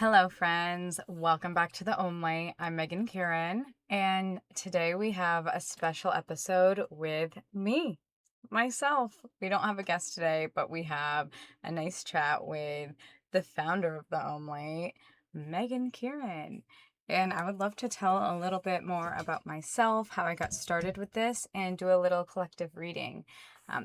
Hello, friends. Welcome back to the Only. I'm Megan Kiran, and today we have a special episode with me, myself. We don't have a guest today, but we have a nice chat with the founder of the Only, Megan Kiran. And I would love to tell a little bit more about myself, how I got started with this, and do a little collective reading.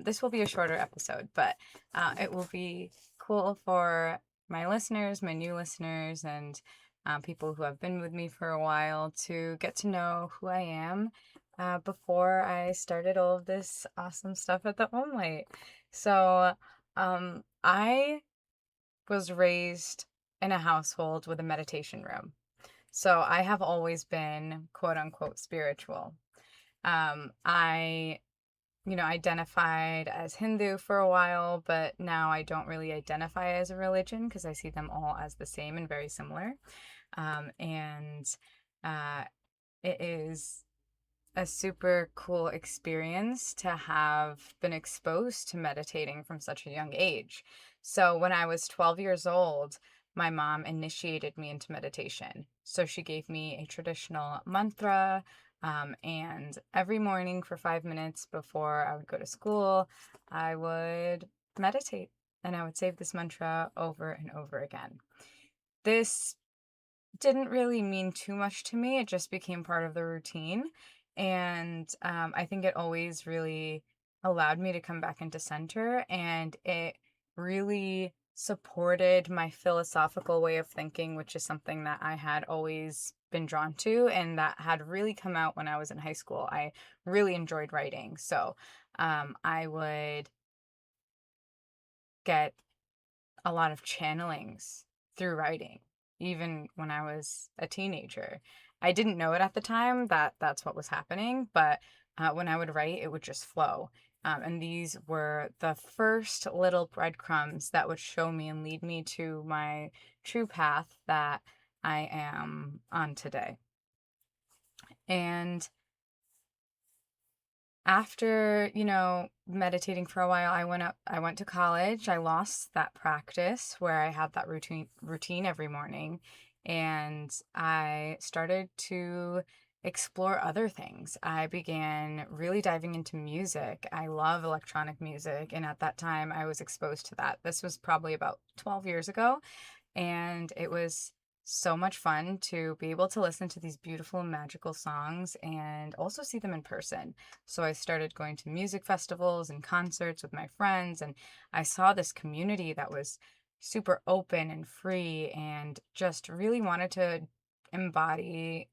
This will be a shorter episode, but it will be cool for my listeners, my new listeners, and people who have been with me for a while to get to know who I am before I started all of this awesome stuff at the Only. So, I was raised in a household with a meditation room. So I have always been quote unquote spiritual. I identified as Hindu for a while, but now I don't really identify as a religion because I see them all as the same and very similar. And uh, it is a super cool experience to have been exposed to meditating from such a young age. So when I was 12 years old, my mom initiated me into meditation. So she gave me a traditional mantra, and every morning for 5 minutes before I would go to school, I would meditate and I would say this mantra over and over again. This didn't really mean too much to me. It just became part of the routine. And I think it always really allowed me to come back into center. And it really supported my philosophical way of thinking, which is something that I had always been drawn to and that had really come out when I was in high school. I really enjoyed writing. So I would get a lot of channelings through writing, even when I was a teenager. I didn't know it at the time that that's what was happening, but when I would write, it would just flow. And these were the first little breadcrumbs that would show me and lead me to my true path that I am on today. And after, meditating for a while, I went to college. I lost that practice where I had that routine every morning, and I started to explore other things. I began really diving into music. I love electronic music, and at that time I was exposed to that. This was probably about 12 years ago, and it was so much fun to be able to listen to these beautiful magical songs and also see them in person. So I started going to music festivals and concerts with my friends, and I saw this community that was super open and free and just really wanted to embody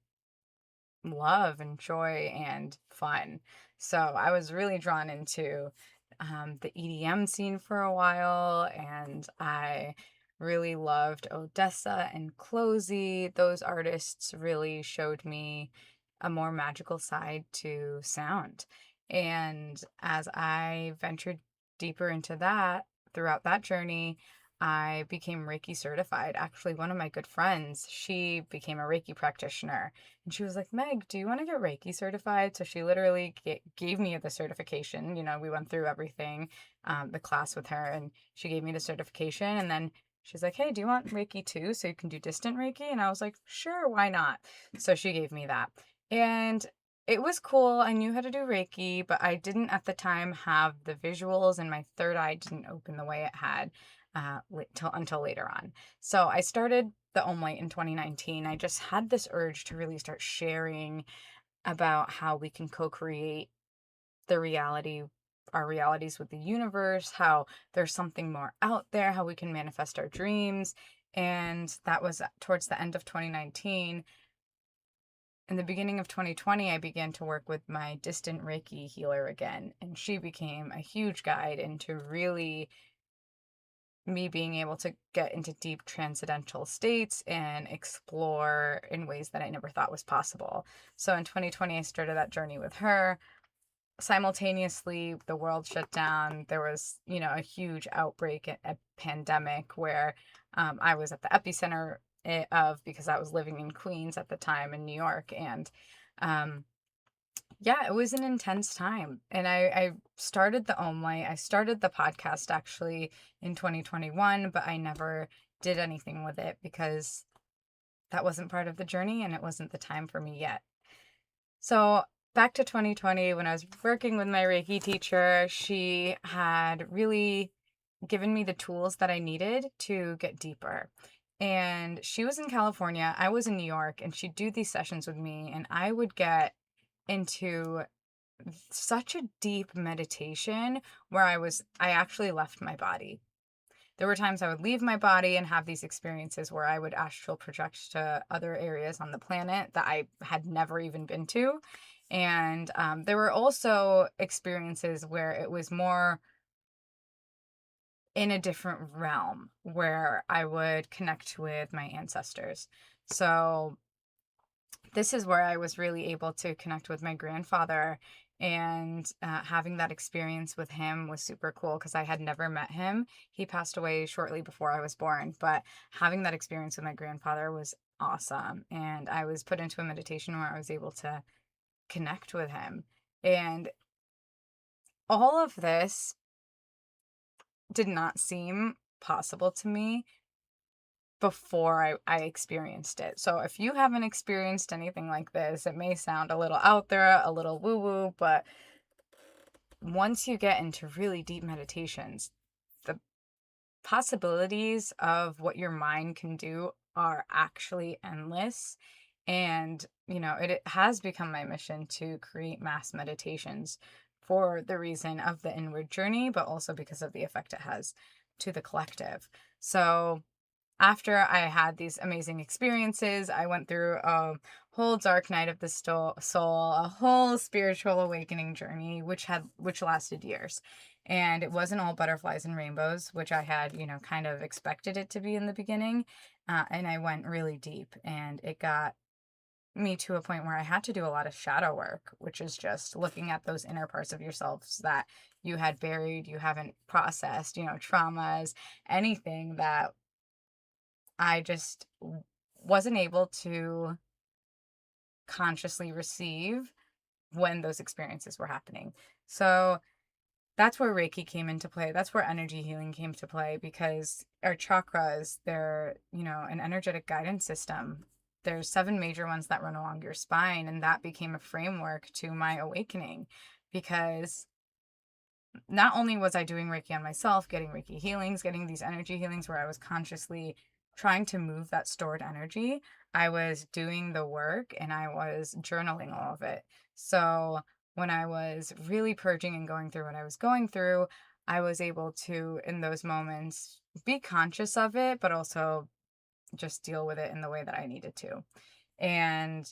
love and joy and fun. So I was really drawn into the EDM scene for a while, and I really loved Odessa and Closey. Those artists really showed me a more magical side to sound. And as I ventured deeper into that throughout that journey, I became Reiki certified. Actually, one of my good friends, she became a Reiki practitioner. And she was like, Meg, do you want to get Reiki certified? So she literally gave me the certification. We went through everything, the class with her, and she gave me the certification. And then she's like, hey, do you want Reiki too? So you can do distant Reiki? And I was like, sure, why not? So she gave me that. And it was cool. I knew how to do Reiki, but I didn't at the time have the visuals, and my third eye didn't open the way it had until later on. So I started the Omelight in 2019. I just had this urge to really start sharing about how we can co-create the reality, our realities with the universe, how there's something more out there, how we can manifest our dreams. And that was towards the end of 2019. In the beginning of 2020, I began to work with my distant Reiki healer again, and she became a huge guide into really me being able to get into deep transcendental states and explore in ways that I never thought was possible. So in 2020, I started that journey with her. Simultaneously, the world shut down. There was, a huge outbreak, a pandemic where I was at the epicenter of, because I was living in Queens at the time in New York. And um, yeah, it was an intense time. And I started the Omelight. I started the podcast actually in 2021, but I never did anything with it because that wasn't part of the journey and it wasn't the time for me yet. So back to 2020, when I was working with my Reiki teacher, she had really given me the tools that I needed to get deeper. And she was in California, I was in New York, and she'd do these sessions with me, and I would get into such a deep meditation where I actually left my body. There were times I would leave my body and have these experiences where I would astral project to other areas on the planet that I had never even been to. And there were also experiences where it was more in a different realm where I would connect with my ancestors. So this is where I was really able to connect with my grandfather, and having that experience with him was super cool because I had never met him. He passed away shortly before I was born, but having that experience with my grandfather was awesome. And I was put into a meditation where I was able to connect with him. And all of this did not seem possible to me before I experienced it. So if you haven't experienced anything like this, it may sound a little out there, a little woo woo, but once you get into really deep meditations, the possibilities of what your mind can do are actually endless. And, it has become my mission to create mass meditations for the reason of the inward journey, but also because of the effect it has to the collective. So, after I had these amazing experiences, I went through a whole dark night of the soul, a whole spiritual awakening journey, which lasted years. And it wasn't all butterflies and rainbows, which I had, kind of expected it to be in the beginning. And I went really deep, and it got me to a point where I had to do a lot of shadow work, which is just looking at those inner parts of yourselves that you had buried, you haven't processed, traumas, anything that I just wasn't able to consciously receive when those experiences were happening. So that's where Reiki came into play. That's where energy healing came to play, because our chakras, they're, an energetic guidance system. There's 7 major ones that run along your spine, and that became a framework to my awakening, because not only was I doing Reiki on myself, getting Reiki healings, getting these energy healings where I was consciously trying to move that stored energy, I was doing the work and I was journaling all of it. So when I was really purging and going through what I was going through, I was able to, in those moments, be conscious of it, but also just deal with it in the way that I needed to. And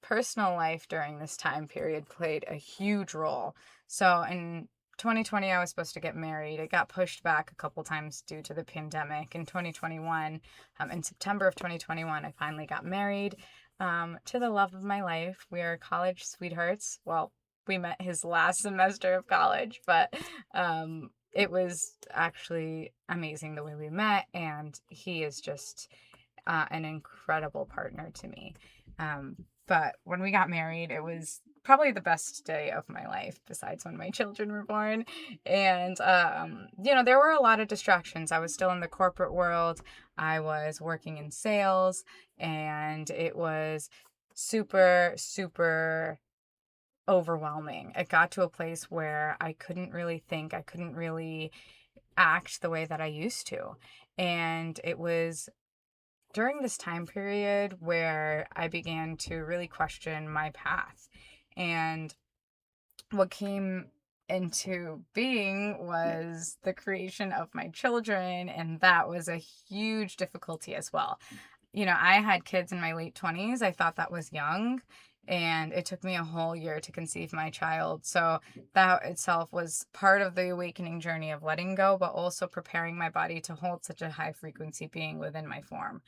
personal life during this time period played a huge role. So in 2020, I was supposed to get married. It got pushed back a couple times due to the pandemic. In 2021, in September of 2021, I finally got married to the love of my life. We are college sweethearts. Well, we met his last semester of college, but it was actually amazing the way we met, and he is just an incredible partner to me. But when we got married, it was probably the best day of my life, besides when my children were born. And, there were a lot of distractions. I was still in the corporate world. I was working in sales, and it was super, super overwhelming. It got to a place where I couldn't really think, I couldn't really act the way that I used to. And it was during this time period where I began to really question my path. And what came into being was the creation of my children, and that was a huge difficulty as well. I had kids in my late 20s. I thought that was young, and it took me a whole year to conceive my child. So that itself was part of the awakening journey of letting go, but also preparing my body to hold such a high frequency being within my form.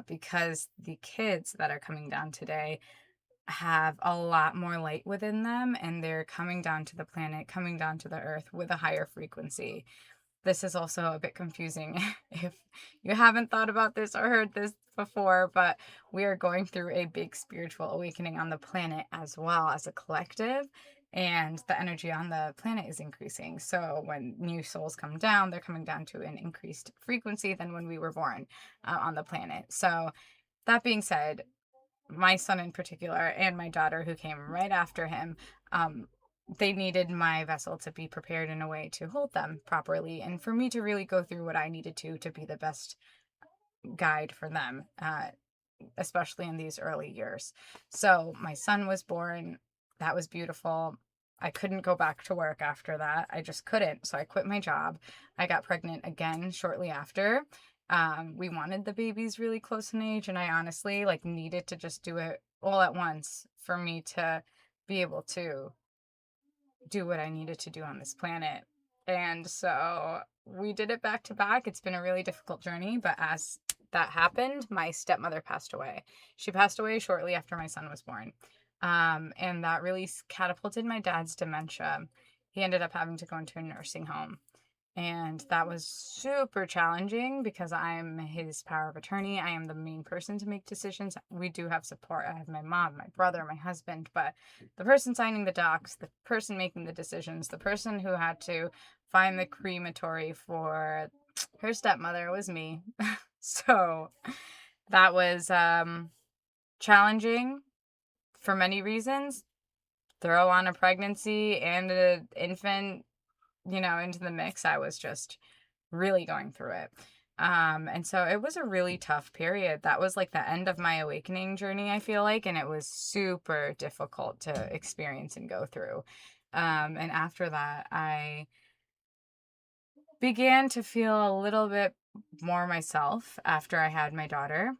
Because the kids that are coming down today have a lot more light within them, and they're coming down to the planet, coming down to the earth with a higher frequency. This is also a bit confusing if you haven't thought about this or heard this before, but we are going through a big spiritual awakening on the planet as well as a collective. and the energy on the planet is increasing. So when new souls come down, they're coming down to an increased frequency than when we were born on the planet. So that being said, my son in particular and my daughter who came right after him, um, they needed my vessel to be prepared in a way to hold them properly and for me to really go through what I needed to be the best guide for them, especially in these early years. So my son was born. That was beautiful. I couldn't go back to work after that. I just couldn't. So I quit my job. I got pregnant again shortly after. We wanted the babies really close in age, and I honestly like needed to just do it all at once for me to be able to do what I needed to do on this planet. And so we did it back to back. It's been a really difficult journey, but as that happened, my stepmother passed away. She passed away shortly after my son was born. And that really catapulted my dad's dementia. He ended up having to go into a nursing home. And that was super challenging because I'm his power of attorney. I am the main person to make decisions. We do have support. I have my mom, my brother, my husband, but the person signing the docs, the person making the decisions, the person who had to find the crematory for her stepmother was me. So that was challenging for many reasons. Throw on a pregnancy and an infant, into the mix. I was just really going through it. And so it was a really tough period. That was like the end of my awakening journey, I feel like, and it was super difficult to experience and go through. And after that, I began to feel a little bit more myself after I had my daughter.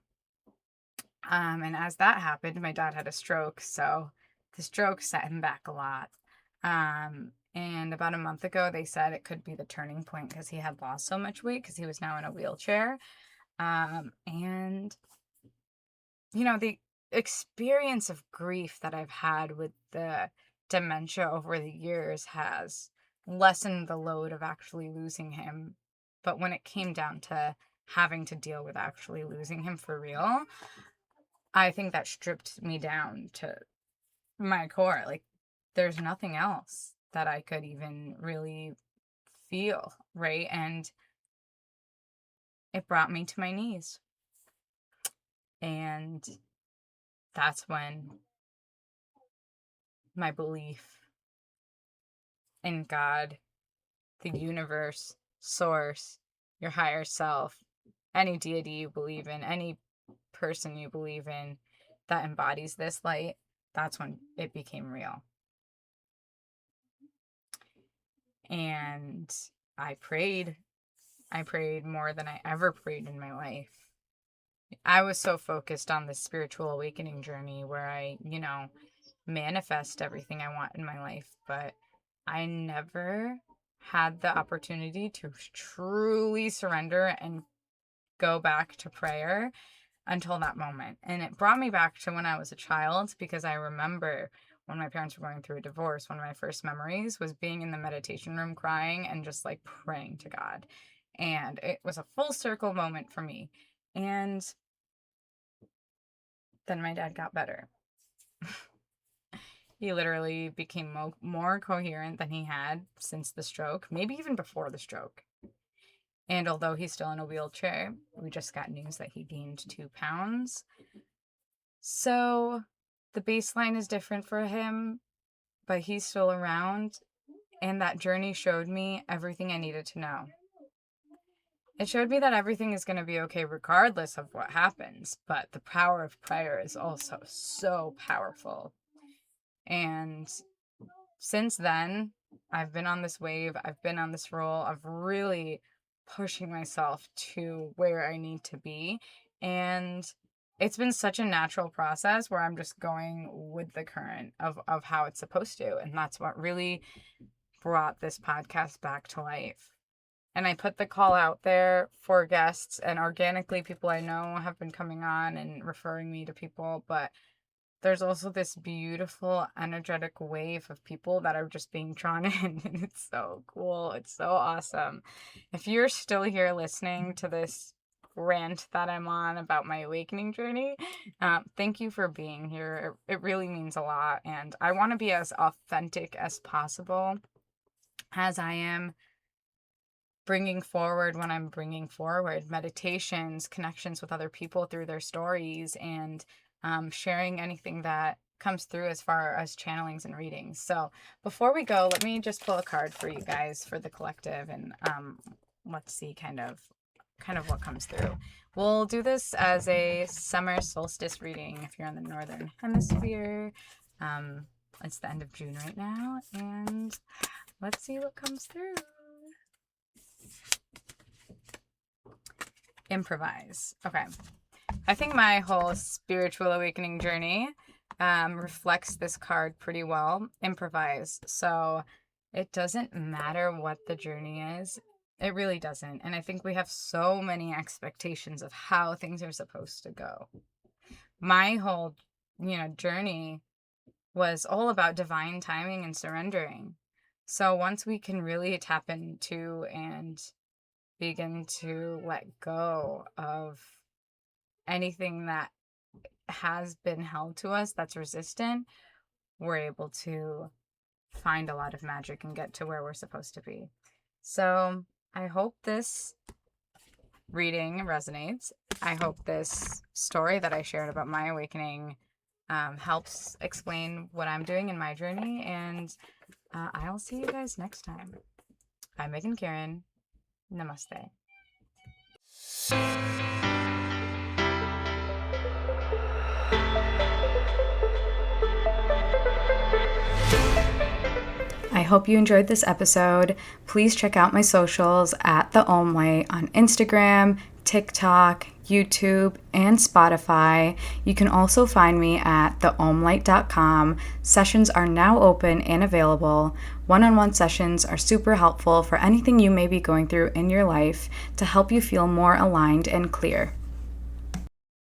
And as that happened, my dad had a stroke, so the stroke set him back a lot. And about a month ago, they said it could be the turning point because he had lost so much weight because he was now in a wheelchair. And, the experience of grief that I've had with the dementia over the years has lessened the load of actually losing him. But when it came down to having to deal with actually losing him for real, I think that stripped me down to my core. Like, there's nothing else that I could even really feel, right? And it brought me to my knees. And that's when my belief in God, the universe, source, your higher self, any deity you believe in, any person you believe in that embodies this light, that's when it became real. And I prayed more than I ever prayed in my life. I was so focused on this spiritual awakening journey where I, manifest everything I want in my life, but I never had the opportunity to truly surrender and go back to prayer until that moment. And it brought me back to when I was a child because I remember when my parents were going through a divorce, one of my first memories was being in the meditation room crying and just like praying to God. And it was a full circle moment for me. And then my dad got better. He literally became more coherent than he had since the stroke, maybe even before the stroke. And although he's still in a wheelchair, we just got news that he gained 2 pounds. So the baseline is different for him, but he's still around. And that journey showed me everything I needed to know. It showed me that everything is going to be okay regardless of what happens, but the power of prayer is also so powerful. And since then, I've been on this wave, I've been on this roll of really pushing myself to where I need to be. And it's been such a natural process where I'm just going with the current of how it's supposed to. And that's what really brought this podcast back to life. And I put the call out there for guests, and organically people I know have been coming on and referring me to people, but there's also this beautiful energetic wave of people that are just being drawn in, and it's so cool. It's so awesome. If you're still here listening to this rant that I'm on about my awakening journey. Thank you for being here. It really means a lot. And I want to be as authentic as possible as I am bringing forward when I'm bringing forward meditations, connections with other people through their stories, and sharing anything that comes through as far as channelings and readings. So before we go, let me just pull a card for you guys for the collective, and let's see kind of what comes through. We'll do this as a summer solstice reading if you're in the northern hemisphere. It's the end of June right now, and let's see what comes through. Improvise. Okay. I think my whole spiritual awakening journey reflects this card pretty well. Improvise. So it doesn't matter what the journey is. It really doesn't. And I think we have so many expectations of how things are supposed to go. My whole, journey was all about divine timing and surrendering. So once we can really tap into and begin to let go of anything that has been held to us that's resistant, we're able to find a lot of magic and get to where we're supposed to be. So I hope this reading resonates. I hope this story that I shared about my awakening helps explain what I'm doing in my journey, and I'll see you guys next time. I'm Megan Kiran. Namaste. I hope you enjoyed this episode. Please check out my socials at The Om Light on Instagram, TikTok, YouTube, and Spotify. You can also find me at theomlight.com. Sessions are now open and available. One-on-one sessions are super helpful for anything you may be going through in your life to help you feel more aligned and clear.